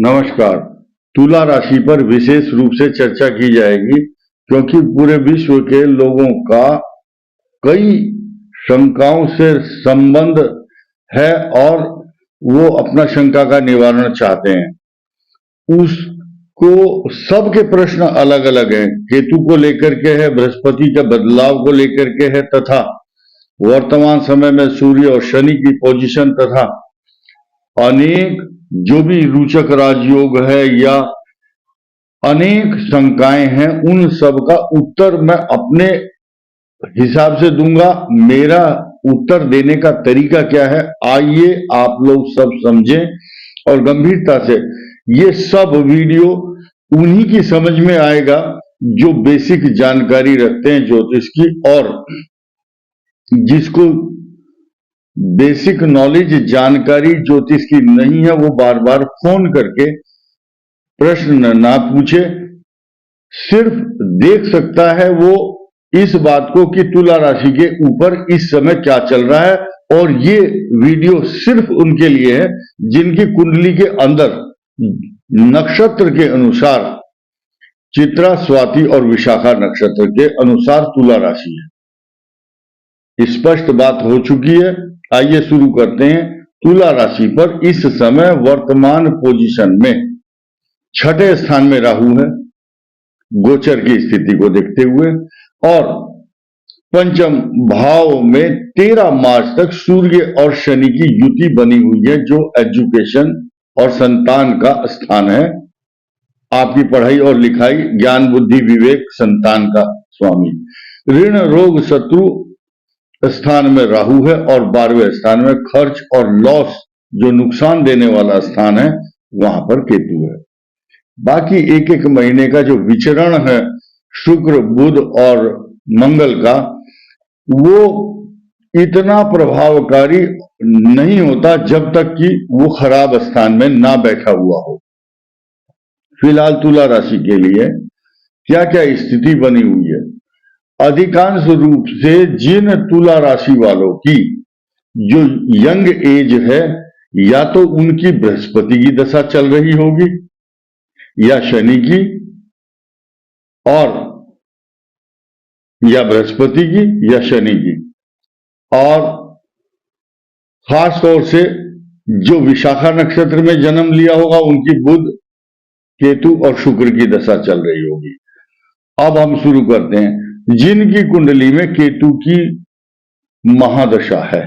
नमस्कार। तुला राशि पर विशेष रूप से चर्चा की जाएगी क्योंकि पूरे विश्व के लोगों का कई शंकाओं से संबंध है और वो अपना शंका का निवारण चाहते हैं। उसको सबके प्रश्न अलग अलग हैं। केतु को लेकर के है, बृहस्पति के बदलाव को लेकर के है, तथा वर्तमान समय में सूर्य और शनि की पोजीशन, तथा अनेक जो भी रोचक राजयोग है या अनेक शंकाएं हैं, उन सब का उत्तर मैं अपने हिसाब से दूंगा। मेरा उत्तर देने का तरीका क्या है, आइए आप लोग सब समझें और गंभीरता से। ये सब वीडियो उन्हीं की समझ में आएगा जो बेसिक जानकारी रखते हैं ज्योतिष की, और जिसको बेसिक नॉलेज जानकारी ज्योतिष की नहीं है वो बार बार फोन करके प्रश्न ना पूछे। सिर्फ देख सकता है वो इस बात को कि तुला राशि के ऊपर इस समय क्या चल रहा है, और ये वीडियो सिर्फ उनके लिए है जिनकी कुंडली के अंदर नक्षत्र के अनुसार चित्रा, स्वाति और विशाखा नक्षत्र के अनुसार तुला राशि है। स्पष्ट बात हो चुकी है। आइए शुरू करते हैं। तुला राशि पर इस समय वर्तमान पोजीशन में छठे स्थान में राहु है गोचर की स्थिति को देखते हुए, और पंचम भाव में 13 मार्च तक सूर्य और शनि की युति बनी हुई है, जो एजुकेशन और संतान का स्थान है। आपकी पढ़ाई और लिखाई, ज्ञान, बुद्धि, विवेक, संतान का स्वामी। ऋण, रोग, शत्रु स्थान में राहु है, और 12वें स्थान में खर्च और लॉस, जो नुकसान देने वाला स्थान है, वहां पर केतु है। बाकी एक एक महीने का जो विचरण है शुक्र, बुध और मंगल का, वो इतना प्रभावकारी नहीं होता जब तक कि वो खराब स्थान में ना बैठा हुआ हो। फिलहाल तुला राशि के लिए क्या क्या स्थिति बनी हुई है। अधिकांश रूप से जिन तुला राशि वालों की जो यंग एज है, या तो उनकी बृहस्पति की दशा चल रही होगी या शनि की, और या बृहस्पति की या शनि की, और खास तौर से जो विशाखा नक्षत्र में जन्म लिया होगा उनकी बुध, केतु और शुक्र की दशा चल रही होगी। अब हम शुरू करते हैं। जिनकी कुंडली में केतु की महादशा है,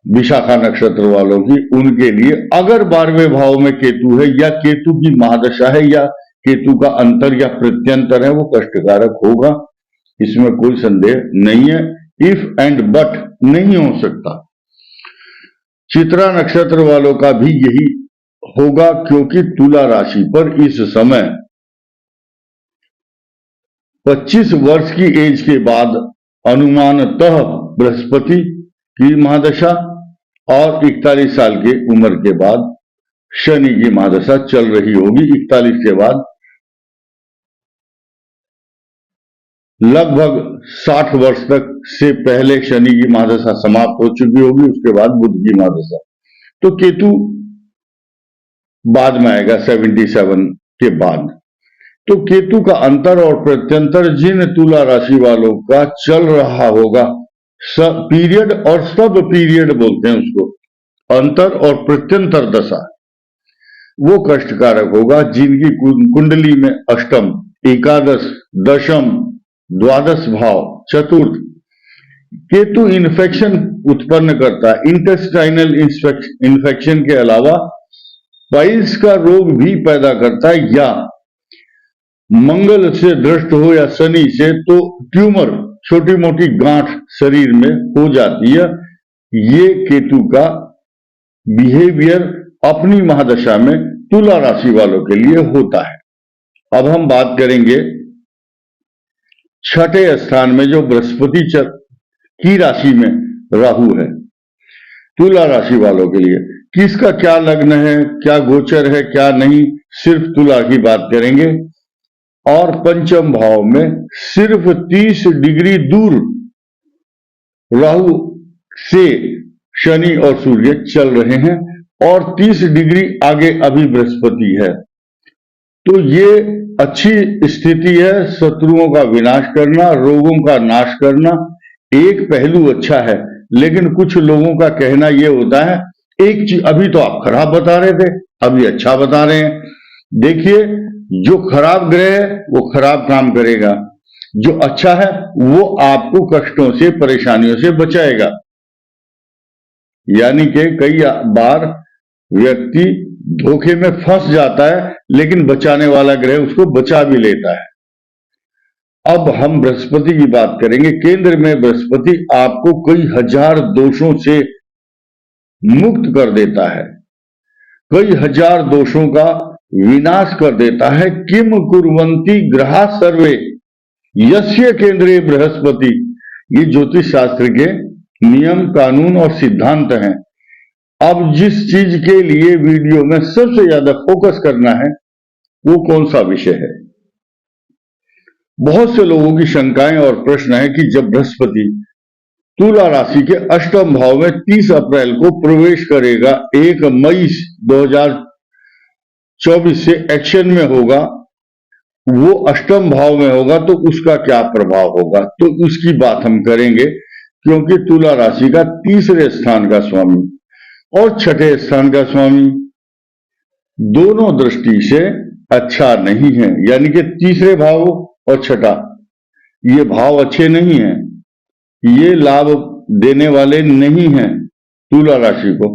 विशाखा नक्षत्र वालों की, उनके लिए अगर 12वें भाव में केतु है या केतु की महादशा है या केतु का अंतर या प्रत्यंतर है, वो कष्टकारक होगा, इसमें कोई संदेह नहीं है। इफ एंड बट नहीं हो सकता। चित्रा नक्षत्र वालों का भी यही होगा, क्योंकि तुला राशि पर इस समय 25 वर्ष की एज के बाद अनुमानतः बृहस्पति की महादशा, और 41 साल की उम्र के बाद शनि की महादशा चल रही होगी। 41 के बाद लगभग 60 वर्ष तक से पहले शनि की महादशा समाप्त हो चुकी होगी, उसके बाद बुध की महादशा। तो केतु बाद में आएगा 77 के बाद। तो केतु का अंतर और प्रत्यंतर जिन तुला राशि वालों का चल रहा होगा, सब पीरियड और सब पीरियड बोलते हैं उसको, अंतर और प्रत्यंतर दशा, वो कष्टकारक होगा। जिनकी कुंडली में अष्टम, एकादश, दशम, द्वादश भाव, चतुर्थ, केतु इन्फेक्शन उत्पन्न करता है। इंटेस्टाइनल इन्फेक्शन के अलावा पाइल्स का रोग भी पैदा करता है, या मंगल से दृष्ट हो या शनि से, तो ट्यूमर, छोटी मोटी गांठ शरीर में हो जाती है। ये केतु का बिहेवियर अपनी महादशा में तुला राशि वालों के लिए होता है। अब हम बात करेंगे छठे स्थान में जो बृहस्पति की राशि में राहु है, तुला राशि वालों के लिए किसका क्या लग्न है, क्या गोचर है, क्या नहीं, सिर्फ तुला की बात करेंगे। और पंचम भाव में सिर्फ 30 डिग्री दूर राहु से शनि और सूर्य चल रहे हैं, और 30 डिग्री आगे अभी बृहस्पति है। तो ये अच्छी स्थिति है, शत्रुओं का विनाश करना, रोगों का नाश करना। एक पहलू अच्छा है, लेकिन कुछ लोगों का कहना यह होता है, एक चीज अभी तो आप खराब बता रहे थे, अभी अच्छा बता रहे हैं। देखिए, जो खराब ग्रह है वो खराब काम करेगा, जो अच्छा है वो आपको कष्टों से, परेशानियों से बचाएगा। यानी कि कई बार व्यक्ति धोखे में फंस जाता है, लेकिन बचाने वाला ग्रह उसको बचा भी लेता है। अब हम बृहस्पति की बात करेंगे। केंद्र में बृहस्पति आपको कई हजार दोषों से मुक्त कर देता है, कई हजार दोषों का विनाश कर देता है। किम कुर्वन्ति ग्रहा सर्वे यस्य केंद्रे बृहस्पति, ये ज्योतिष शास्त्र के नियम, कानून और सिद्धांत हैं। अब जिस चीज के लिए वीडियो में सबसे ज्यादा फोकस करना है वो कौन सा विषय है? बहुत से लोगों की शंकाएं और प्रश्न है कि जब बृहस्पति तुला राशि के अष्टम भाव में 30 अप्रैल को प्रवेश करेगा, 1 मई 2024 से एक्शन में होगा, वो अष्टम भाव में होगा, तो उसका क्या प्रभाव होगा? तो उसकी बात हम करेंगे, क्योंकि तुला राशि का तीसरे स्थान का स्वामी और छठे स्थान का स्वामी दोनों दृष्टि से अच्छा नहीं है। यानी कि तीसरे भाव और छठा, ये भाव अच्छे नहीं हैं, ये लाभ देने वाले नहीं हैं तुला राशि को।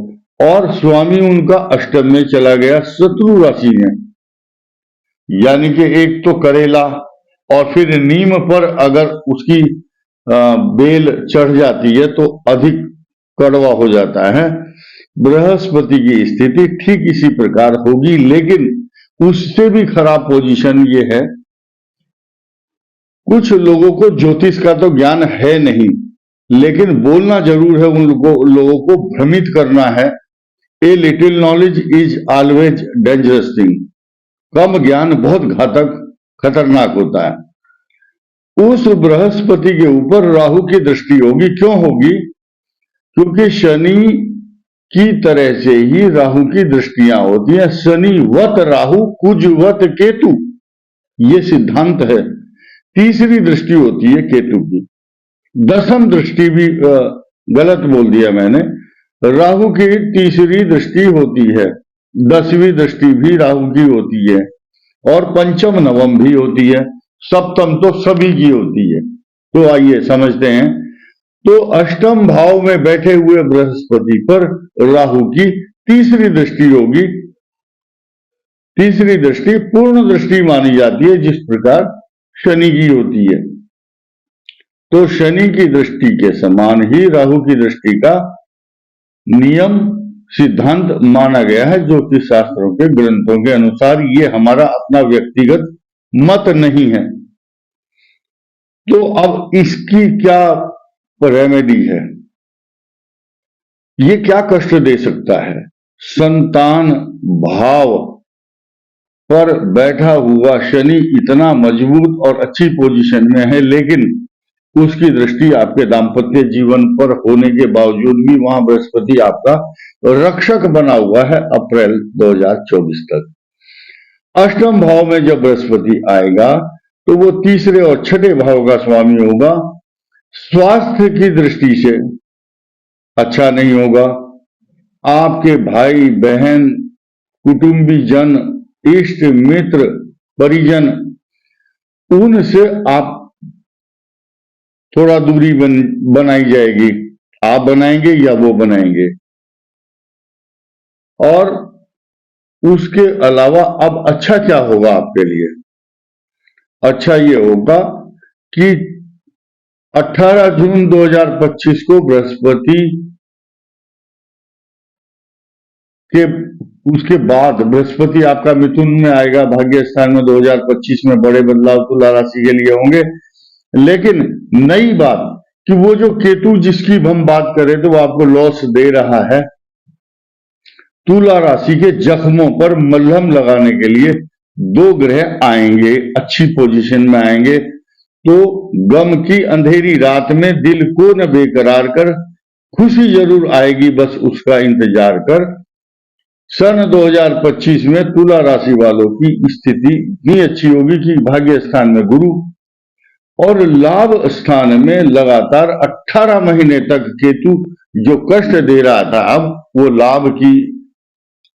और स्वामी उनका अष्टम में चला गया, शत्रु राशि में। यानी कि एक तो करेला और फिर नीम पर अगर उसकी बेल चढ़ जाती है तो अधिक कड़वा हो जाता है। बृहस्पति की स्थिति ठीक इसी प्रकार होगी, लेकिन उससे भी खराब पोजीशन ये है, कुछ लोगों को ज्योतिष का तो ज्ञान है नहीं, लेकिन बोलना जरूर है, उन लोगों को भ्रमित करना है। A little knowledge is always dangerous thing, कम ज्ञान बहुत घातक, खतरनाक होता है। उस बृहस्पति के ऊपर राहु की दृष्टि होगी। क्यों होगी? क्योंकि शनि की तरह से ही राहु की दृष्टियां होती हैं। शनि वत राहु, कुज वत केतु, ये सिद्धांत है। तीसरी दृष्टि होती है केतु की। दसम दृष्टि भी गलत बोल दिया मैंने, राहु की तीसरी दृष्टि होती है। 10वीं दृष्टि भी राहु की होती है, और पंचम नवम भी होती है, सप्तम तो सभी की होती है। तो आइए समझते हैं। तो अष्टम भाव में बैठे हुए बृहस्पति पर राहु की तीसरी दृष्टि होगी। तीसरी दृष्टि पूर्ण दृष्टि मानी जाती है, जिस प्रकार शनि की होती है। तो शनि की दृष्टि के समान ही राहु की दृष्टि का नियम, सिद्धांत माना गया है ज्योतिष शास्त्रों के ग्रंथों के अनुसार। ये हमारा अपना व्यक्तिगत मत नहीं है। तो अब इसकी क्या रेमेडी है? ये क्या कष्ट दे सकता है? संतान भाव पर बैठा हुआ शनि इतना मजबूत और अच्छी पोजीशन में है, लेकिन उसकी दृष्टि आपके दांपत्य जीवन पर होने के बावजूद भी वहां बृहस्पति आपका रक्षक बना हुआ है अप्रैल 2024 तक। अष्टम भाव में जब बृहस्पति आएगा तो वो तीसरे और छठे भाव का स्वामी होगा। स्वास्थ्य की दृष्टि से अच्छा नहीं होगा। आपके भाई बहन, कुटुंबी जन, इष्ट मित्र, परिजन, उनसे आप थोड़ा दूरी बनाई जाएगी। आप बनाएंगे या वो बनाएंगे? और उसके अलावा अब अच्छा क्या होगा आपके लिए? अच्छा ये होगा कि 18 जून 2025 को बृहस्पति के उसके बाद बृहस्पति आपका मिथुन में आएगा, भाग्य स्थान में। 2025 में बड़े बदलाव तुला राशि के लिए होंगे। लेकिन नई बात कि वो जो केतु जिसकी हम बात करें तो वो आपको लॉस दे रहा है, तुला राशि के जख्मों पर मलहम लगाने के लिए 2 ग्रह आएंगे, अच्छी पोजीशन में आएंगे। तो गम की अंधेरी रात में दिल को न बेकरार कर, खुशी जरूर आएगी, बस उसका इंतजार कर। सन 2025 में तुला राशि वालों की स्थिति इतनी अच्छी होगी कि भाग्य स्थान में गुरु और लाभ स्थान में लगातार 18 महीने तक केतु जो कष्ट दे रहा था, अब वो लाभ की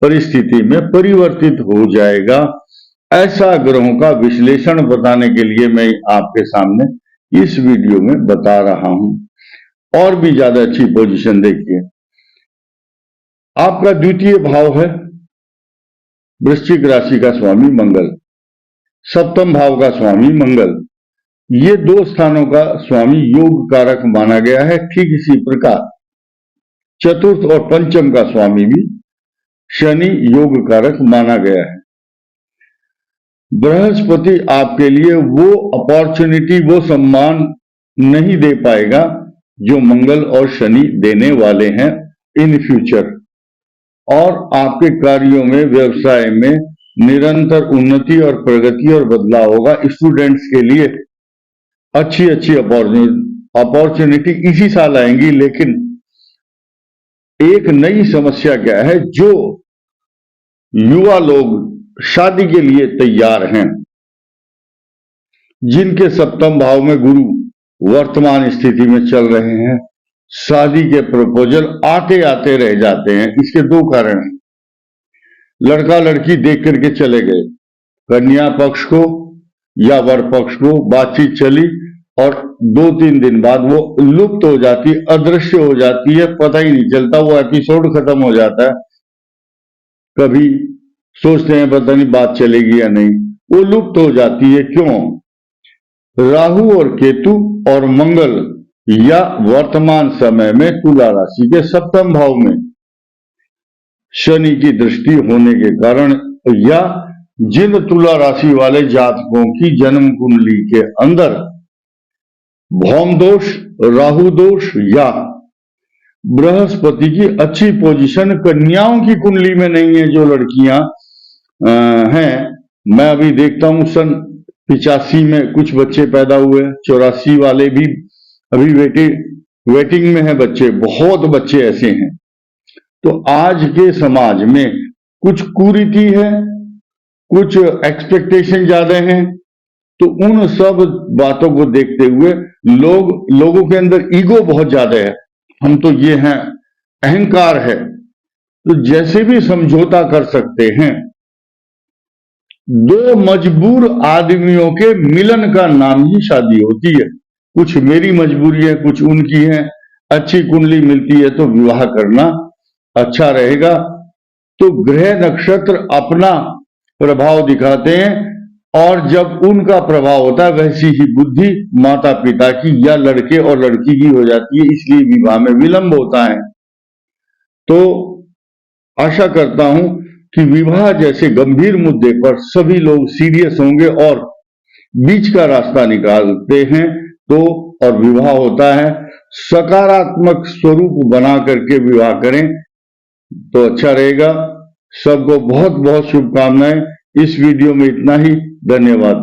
परिस्थिति में परिवर्तित हो जाएगा। ऐसा ग्रहों का विश्लेषण बताने के लिए मैं आपके सामने इस वीडियो में बता रहा हूं। और भी ज्यादा अच्छी पोजीशन देखिए, आपका द्वितीय भाव है वृश्चिक राशि का स्वामी मंगल, सप्तम भाव का स्वामी मंगल, ये दो स्थानों का स्वामी योग कारक माना गया है। ठीक इसी प्रकार चतुर्थ और पंचम का स्वामी भी शनि योग कारक माना गया है। बृहस्पति आपके लिए वो अपॉर्चुनिटी, वो सम्मान नहीं दे पाएगा जो मंगल और शनि देने वाले हैं इन फ्यूचर, और आपके कार्यों में, व्यवसाय में निरंतर उन्नति और प्रगति और बदलाव होगा। स्टूडेंट्स के लिए अच्छी अच्छी अपॉर्चुनिटी इसी साल आएंगी, लेकिन एक नई समस्या क्या है, जो युवा लोग शादी के लिए तैयार हैं, जिनके सप्तम भाव में गुरु वर्तमान स्थिति में चल रहे हैं, शादी के प्रपोजल आते आते रह जाते हैं। इसके दो कारण हैं। लड़का लड़की देख करके चले गए, कन्या पक्ष को या वर पक्ष को बातचीत चली और 2-3 दिन बाद वो लुप्त हो जाती, अदृश्य हो जाती है, पता ही नहीं चलता, वो एपिसोड खत्म हो जाता है। कभी सोचते हैं पता नहीं बात चलेगी या नहीं, वो लुप्त हो जाती है। क्यों? राहु और केतु और मंगल या वर्तमान समय में तुला राशि के सप्तम भाव में शनि की दृष्टि होने के कारण, या जिन तुला राशि वाले जातकों की जन्म कुंडली के अंदर भौम दोष, राहु दोष या बृहस्पति की अच्छी पोजीशन कन्याओं की कुंडली में नहीं है, जो लड़कियां हैं, मैं अभी देखता हूं सन 85 में कुछ बच्चे पैदा हुए, 84 वाले भी अभी वेटिंग में है बच्चे, बहुत बच्चे ऐसे हैं। तो आज के समाज में कुछ कुरीति है, कुछ एक्सपेक्टेशन ज्यादा हैं, तो उन सब बातों को देखते हुए लोगों के अंदर ईगो बहुत ज्यादा है, हम तो ये हैं, अहंकार है, तो जैसे भी समझौता कर सकते हैं। दो मजबूर आदमियों के मिलन का नाम ही शादी होती है। कुछ मेरी मजबूरी है, कुछ उनकी है, अच्छी कुंडली मिलती है तो विवाह करना अच्छा रहेगा। तो ग्रह नक्षत्र अपना प्रभाव दिखाते हैं, और जब उनका प्रभाव होता है वैसी ही बुद्धि माता पिता की या लड़के और लड़की की हो जाती है, इसलिए विवाह में विलंब होता है। तो आशा करता हूं कि विवाह जैसे गंभीर मुद्दे पर सभी लोग सीरियस होंगे और बीच का रास्ता निकालते हैं, तो और विवाह होता है। सकारात्मक स्वरूप बना करके विवाह करें तो अच्छा रहेगा। सबको बहुत बहुत शुभकामनाएं। इस वीडियो में इतना ही, धन्यवाद।